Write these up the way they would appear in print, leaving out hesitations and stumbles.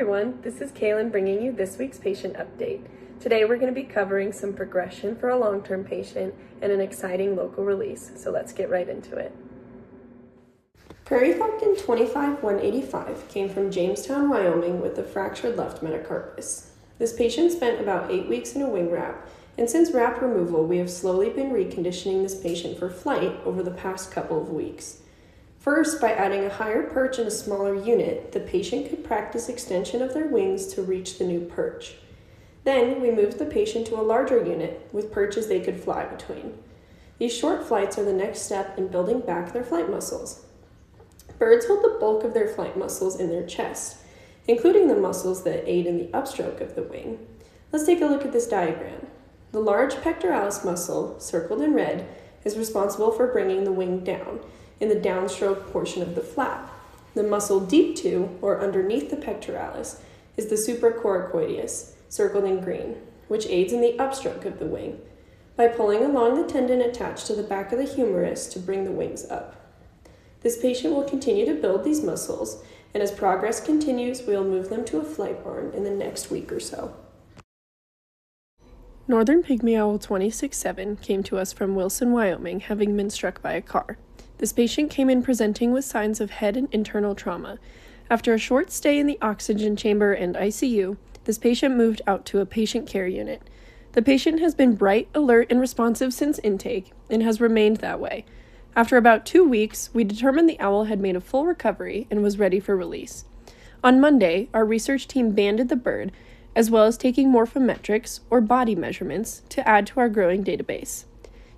everyone, this is Kaylin bringing you this week's patient update. Today we're going to be covering some progression for a long-term patient and an exciting local release, so let's get right into it. Prairie Falcon 25185 came from Jamestown, Wyoming with a fractured left metacarpus. This patient spent about 8 weeks in a wing wrap, and since wrap removal we have slowly been reconditioning this patient for flight over the past couple of weeks. First, by adding a higher perch and a smaller unit, the patient could practice extension of their wings to reach the new perch. Then, we moved the patient to a larger unit with perches they could fly between. These short flights are the next step in building back their flight muscles. Birds hold the bulk of their flight muscles in their chest, including the muscles that aid in the upstroke of the wing. Let's take a look at this diagram. The large pectoralis muscle, circled in red, is responsible for bringing the wing down in the downstroke portion of the flap. The muscle deep to, or underneath the pectoralis, is the supracoracoideus, circled in green, which aids in the upstroke of the wing by pulling along the tendon attached to the back of the humerus to bring the wings up. This patient will continue to build these muscles, and as progress continues, we will move them to a flight barn in the next week or so. Northern pygmy owl 26-7 came to us from Wilson, Wyoming, having been struck by a car. This patient came in presenting with signs of head and internal trauma. After a short stay in the oxygen chamber and ICU, this patient moved out to a patient care unit. The patient has been bright, alert, and responsive since intake and has remained that way. After about 2 weeks, we determined the owl had made a full recovery and was ready for release. On Monday, our research team banded the bird, as well as taking morphometrics, or body measurements, to add to our growing database.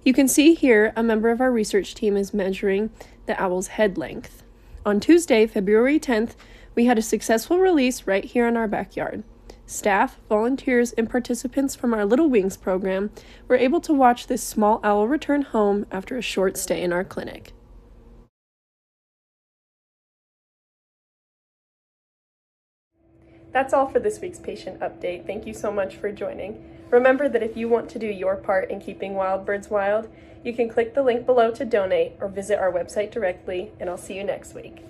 You can see here a member of our research team is measuring the owl's head length. On Tuesday, February 10th, we had a successful release right here in our backyard. Staff, volunteers, and participants from our Little Wings program were able to watch this small owl return home after a short stay in our clinic. That's all for this week's patient update. Thank you so much for joining. Remember that if you want to do your part in keeping wild birds wild, you can click the link below to donate or visit our website directly, and I'll see you next week.